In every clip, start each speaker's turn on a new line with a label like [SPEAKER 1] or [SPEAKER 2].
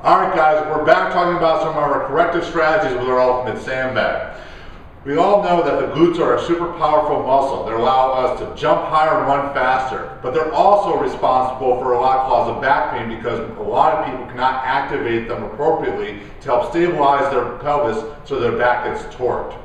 [SPEAKER 1] Alright guys, we're back talking about some of our corrective strategies with our ultimate sandbag. We all know that the glutes are a super powerful muscle. They allow us to jump higher and run faster, but they're also responsible for a lot of cause of back pain because a lot of people cannot activate them appropriately to help stabilize their pelvis so their back gets torqued.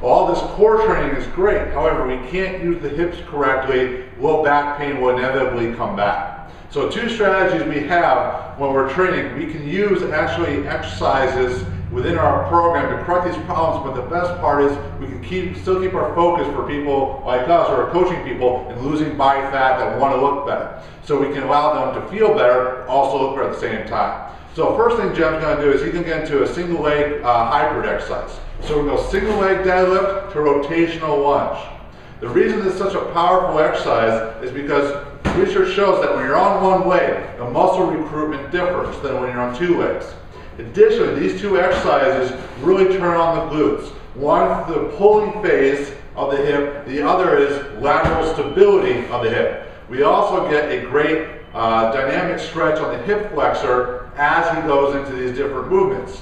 [SPEAKER 1] All this core training is great, however, we can't use the hips correctly, low back pain will inevitably come back. So two strategies we have when we're training, we can use actually exercises within our program to correct these problems, but the best part is we can still keep our focus for people like us who are coaching people in losing body fat that want to look better. So we can allow them to feel better, also look better at the same time. So first thing Jim's going to do is he's going to get into a single leg hybrid exercise. So we're going to go single leg deadlift to rotational lunge. The reason it's such a powerful exercise is because research shows that when you're on one leg, the muscle recruitment differs than when you're on two legs. Additionally, these two exercises really turn on the glutes. One, the pulling phase of the hip, the other is lateral stability of the hip. We also get a great dynamic stretch on the hip flexor as he goes into these different movements.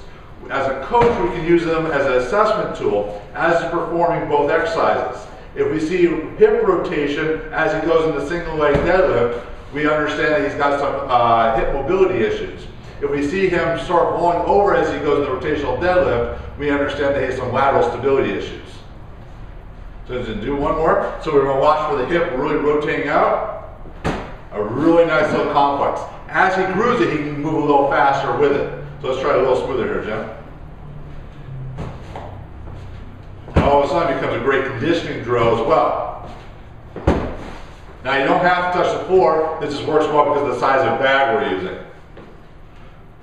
[SPEAKER 1] As a coach, we can use them as an assessment tool as he's performing both exercises. If we see hip rotation as he goes into single leg deadlift, we understand that he's got some hip mobility issues. If we see him start rolling over as he goes into rotational deadlift, we understand that he has some lateral stability issues. So to do one more, so we're going to watch for the hip really rotating out. A really nice little complex. As he grooves it, he can move a little faster with it. So let's try a little smoother here, Jim. All of a sudden it becomes a great conditioning drill as well. Now you don't have to touch the floor. This just works well because of the size of the bag we're using.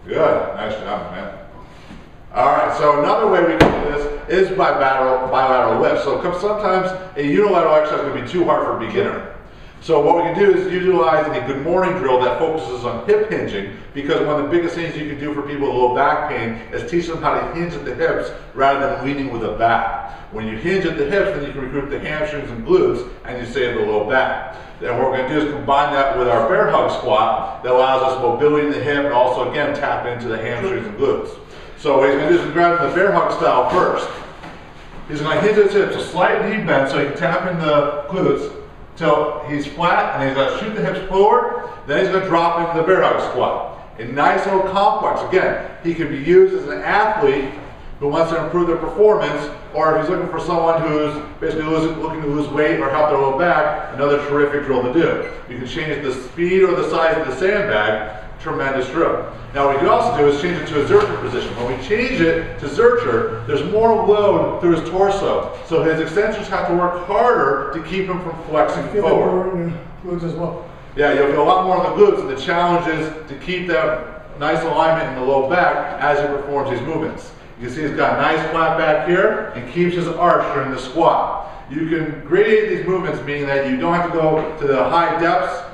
[SPEAKER 1] Good, nice job, man. Alright, so another way we can do this is by bilateral lifts. So sometimes a unilateral exercise can be too hard for a beginner. So what we can do is utilize a good morning drill that focuses on hip hinging, because one of the biggest things you can do for people with low back pain is teach them how to hinge at the hips rather than leaning with the back. When you hinge at the hips, then you can recruit the hamstrings and glutes and you save the low back. Then what we're going to do is combine that with our bear hug squat that allows us mobility in the hip and also again tap into the hamstrings and glutes. So what he's going to do is grab the bear hug style first. He's going to hinge his hips, a slight knee bend so he can tap in the glutes till he's flat, and he's going to shoot the hips forward. Then he's going to drop into the bear hug squat. A nice little complex. Again, he can be used as an athlete who wants to improve their performance, or if he's looking for someone who's basically looking to lose weight or help their low back, another terrific drill to do. You can change the speed or the size of the sandbag. Tremendous drill. Now what we can also do is change it to a Zercher position. When we change it to Zercher, there's more load through his torso, so his extensors have to work harder to keep him from flexing forward.
[SPEAKER 2] Glutes as well.
[SPEAKER 1] Yeah, you'll feel a lot more on the glutes, and the challenge is to keep that nice alignment in the low back as he performs these movements. You can see he's got a nice flat back here and keeps his arch during the squat. You can gradate these movements, meaning that you don't have to go to the high depths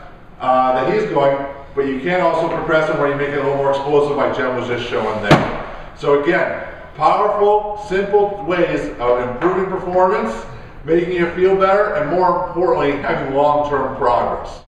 [SPEAKER 1] that he's going, but you can also progress them where you make it a little more explosive like Jen was just showing there. So again, powerful, simple ways of improving performance, making you feel better, and more importantly, having long-term progress.